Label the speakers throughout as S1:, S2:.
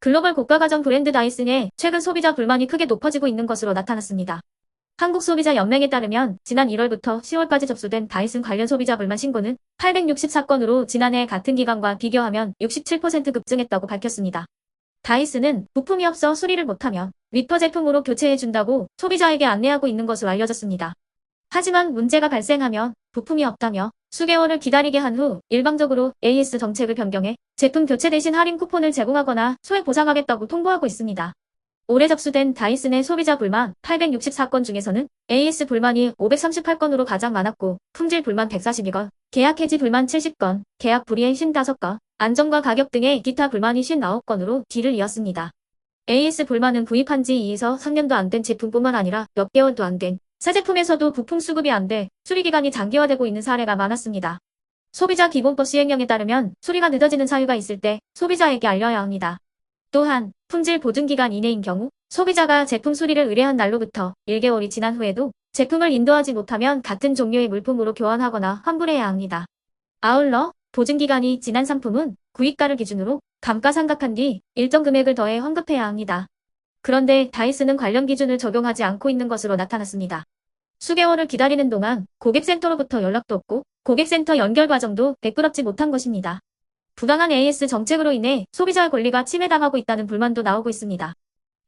S1: 글로벌 고가 가전 브랜드 다이슨의 최근 소비자 불만이 크게 높아지고 있는 것으로 나타났습니다. 한국소비자연맹에 따르면 지난 1월부터 10월까지 접수된 다이슨 관련 소비자 불만 신고는 864건으로 지난해 같은 기간과 비교하면 67% 급증했다고 밝혔습니다. 다이슨은 부품이 없어 수리를 못하면 리퍼 제품으로 교체해준다고 소비자에게 안내하고 있는 것으로 알려졌습니다. 하지만 문제가 발생하면 부품이 없다며 수개월을 기다리게 한 후 일방적으로 AS 정책을 변경해 제품 교체 대신 할인 쿠폰을 제공하거나 소액 보상하겠다고 통보하고 있습니다. 올해 접수된 다이슨의 소비자 불만 864건 중에서는 AS 불만이 538건으로 가장 많았고 품질 불만 142건, 계약 해지 불만 70건, 계약 불이행 55건, 안전과 가격 등의 기타 불만이 59건으로 뒤를 이었습니다. AS 불만은 구입한 지 2에서 3년도 안 된 제품뿐만 아니라 몇 개월도 안 된 새 제품에서도 부품 수급이 안 돼 수리기간이 장기화되고 있는 사례가 많았습니다. 소비자 기본법 시행령에 따르면 수리가 늦어지는 사유가 있을 때 소비자에게 알려야 합니다. 또한 품질 보증기간 이내인 경우 소비자가 제품 수리를 의뢰한 날로부터 1개월이 지난 후에도 제품을 인도하지 못하면 같은 종류의 물품으로 교환하거나 환불해야 합니다. 아울러 보증기간이 지난 상품은 구입가를 기준으로 감가상각한 뒤 일정 금액을 더해 환급해야 합니다. 그런데 다이슨은 관련 기준을 적용하지 않고 있는 것으로 나타났습니다. 수개월을 기다리는 동안 고객센터로부터 연락도 없고 고객센터 연결 과정도 매끄럽지 못한 것입니다. 부당한 AS 정책으로 인해 소비자의 권리가 침해당하고 있다는 불만도 나오고 있습니다.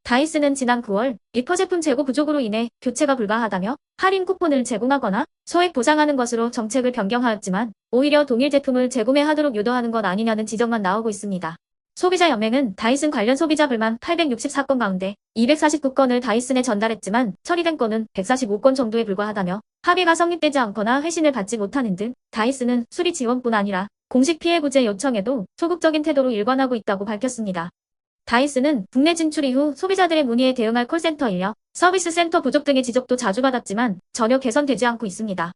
S1: 다이슨은 지난 9월 리퍼 제품 재고 부족으로 인해 교체가 불가하다며 할인 쿠폰을 제공하거나 소액 보상하는 것으로 정책을 변경하였지만 오히려 동일 제품을 재구매하도록 유도하는 것 아니냐는 지적만 나오고 있습니다. 소비자연맹은 다이슨 관련 소비자 불만 864건 가운데 249건을 다이슨에 전달했지만 처리된 건은 145건 정도에 불과하다며 합의가 성립되지 않거나 회신을 받지 못하는 등 다이슨은 수리 지원뿐 아니라 공식 피해 구제 요청에도 소극적인 태도로 일관하고 있다고 밝혔습니다. 다이슨은 국내 진출 이후 소비자들의 문의에 대응할 콜센터 인력, 서비스 센터 부족 등의 지적도 자주 받았지만 전혀 개선되지 않고 있습니다.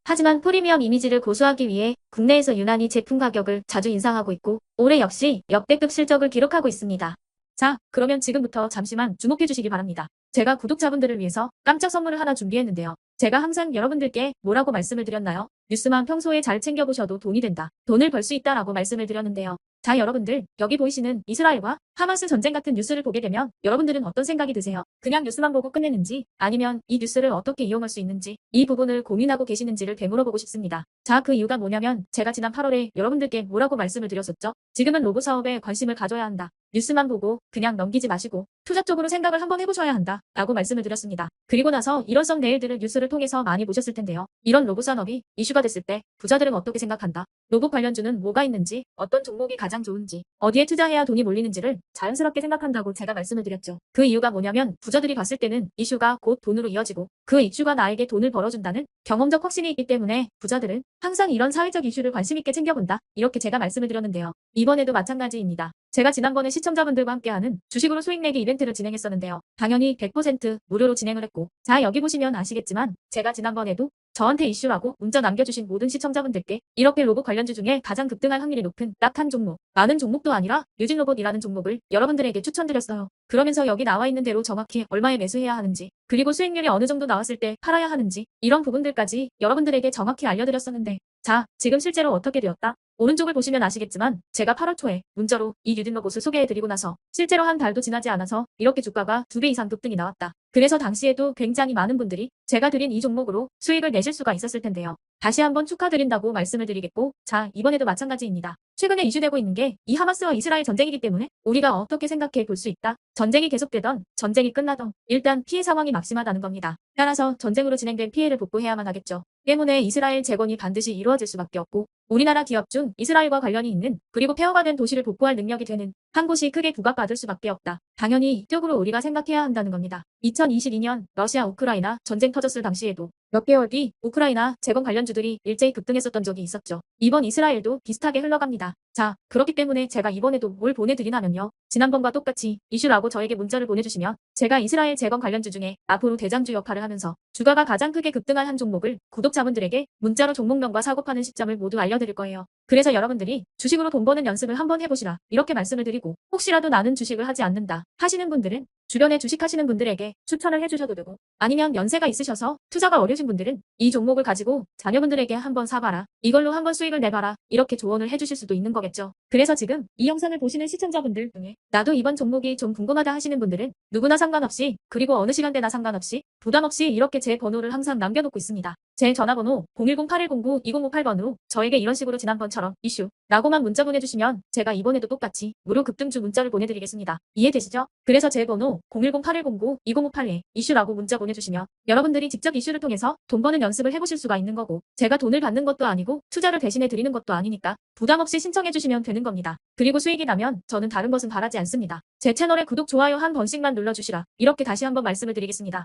S1: 하지만 프리미엄 이미지를 고수하기 위해 국내에서 유난히 제품 가격을 자주 인상하고 있고 올해 역시 역대급 실적을 기록하고 있습니다. 자, 그러면 지금부터 잠시만 주목해 주시기 바랍니다. 제가 구독자분들을 위해서 깜짝 선물을 하나 준비했는데요. 제가 항상 여러분들께 뭐라고 말씀을 드렸나요? 뉴스만 평소에 잘 챙겨보셔도 돈이 된다. 돈을 벌 수 있다라고 말씀을 드렸는데요. 자, 여러분들 여기 보이시는 이스라엘과 하마스 전쟁 같은 뉴스를 보게 되면 여러분들은 어떤 생각이 드세요? 그냥 뉴스만 보고 끝내는지 아니면 이 뉴스를 어떻게 이용할 수 있는지 이 부분을 고민하고 계시는지를 되물어보고 싶습니다. 자, 그 이유가 뭐냐면 제가 지난 8월에 여러분들께 뭐라고 말씀을 드렸었죠? 지금은 로봇 사업에 관심을 가져야 한다. 뉴스만 보고 그냥 넘기지 마시고 투자 쪽으로 생각을 한번 해보셔야 한다 라고 말씀을 드렸습니다. 그리고 나서 이런 썸네일들을 뉴스를 통해서 많이 보셨을 텐데요. 이런 로봇 산업이 이슈가 됐을 때 부자들은 어떻게 생각한다? 로봇 관련주는 뭐가 있는지, 어떤 종목이 가장 좋은지, 어디에 투자해야 돈이 몰리는지를 자연스럽게 생각한다고 제가 말씀을 드렸죠. 그 이유가 뭐냐면 부자들이 봤을 때는 이슈가 곧 돈으로 이어지고 그 이슈가 나에게 돈을 벌어준다는 경험적 확신이 있기 때문에 부자들은 항상 이런 사회적 이슈를 관심 있게 챙겨본다. 이렇게 제가 말씀을 드렸는데요. 이번에도 마찬가지입니다. 제가 지난번에 시청자분들과 함께하는 주식으로 수익 내기 이벤트를 진행했었는데요. 당연히 100% 무료로 진행을 했고 자, 여기 보시면 아시겠지만 제가 지난번에도 저한테 이슈라고 문자 남겨주신 모든 시청자분들께 이렇게 로봇 관련주 중에 가장 급등할 확률이 높은 딱 한 종목, 많은 종목도 아니라 유진로봇이라는 종목을 여러분들에게 추천드렸어요. 그러면서 여기 나와 있는 대로 정확히 얼마에 매수해야 하는지, 그리고 수익률이 어느 정도 나왔을 때 팔아야 하는지 이런 부분들까지 여러분들에게 정확히 알려드렸었는데 자, 지금 실제로 어떻게 되었다? 오른쪽을 보시면 아시겠지만 제가 8월 초에 문자로 이 유진로봇을 소개해드리고 나서 실제로 한 달도 지나지 않아서 이렇게 주가가 2배 이상 급등이 나왔다. 그래서 당시에도 굉장히 많은 분들이 제가 드린 이 종목으로 수익을 내실 수가 있었을 텐데요. 다시 한번 축하드린다고 말씀을 드리겠고 자, 이번에도 마찬가지입니다. 최근에 이슈되고 있는 게 이 하마스와 이스라엘 전쟁이기 때문에 우리가 어떻게 생각해 볼 수 있다. 전쟁이 계속되던 전쟁이 끝나던 일단 피해 상황이 막심하다는 겁니다. 따라서 전쟁으로 진행된 피해를 복구해야만 하겠죠. 때문에 이스라엘 재건이 반드시 이루어질 수밖에 없고 우리나라 기업 중 이스라엘과 관련이 있는 그리고 폐허가 된 도시를 복구할 능력이 되는 한 곳이 크게 부각받을 수밖에 없다. 당연히 이쪽으로 우리가 생각해야 한다는 겁니다. 2022년 러시아 우크라이나 전쟁 터졌을 당시에도 몇 개월 뒤 우크라이나 재건 관련주들이 일제히 급등했었던 적이 있었죠. 이번 이스라엘도 비슷하게 흘러갑니다. 자, 그렇기 때문에 제가 이번에도 뭘 보내드리냐면요. 지난번과 똑같이 이슈라고 저에게 문자를 보내주시면 제가 이스라엘 재건 관련주 중에 앞으로 대장주 역할을 하면서 주가가 가장 크게 급등할 한 종목을 구독자분들에게 문자로 종목명과 사고파는 시점을 모두 알려드릴 거예요. 그래서 여러분들이 주식으로 돈 버는 연습을 한번 해보시라 이렇게 말씀을 드리고 혹시라도 나는 주식을 하지 않는다 하시는 분들은 주변에 주식하시는 분들에게 추천을 해주셔도 되고, 아니면 연세가 있으셔서 투자가 어려우신 분들은 이 종목을 가지고 자녀분들에게 한번 사봐라, 이걸로 한번 수익을 내봐라, 이렇게 조언을 해주실 수도 있는 거겠죠. 그래서 지금 이 영상을 보시는 시청자분들 중에 나도 이번 종목이 좀 궁금하다 하시는 분들은 누구나 상관없이, 그리고 어느 시간대나 상관없이 부담 없이 이렇게 제 번호를 항상 남겨놓고 있습니다. 제 전화번호 010-8109-2058번으로 저에게 이런 식으로 지난번처럼 이슈라고만 문자 보내주시면 제가 이번에도 똑같이 무료 급등주 문자를 보내드리겠습니다. 이해되시죠? 그래서 제 번호 010-8109-2058에 이슈라고 문자 보내주시면 여러분들이 직접 이슈를 통해서 돈 버는 연습을 해보실 수가 있는 거고, 제가 돈을 받는 것도 아니고 투자를 대신해 드리는 것도 아니니까 부담 없이 신청해주시면 되는 겁니다. 그리고 수익이 나면 저는 다른 것은 바라지 않습니다. 제 채널에 구독, 좋아요 한 번씩만 눌러주시라, 이렇게 다시 한번 말씀을 드리겠습니다.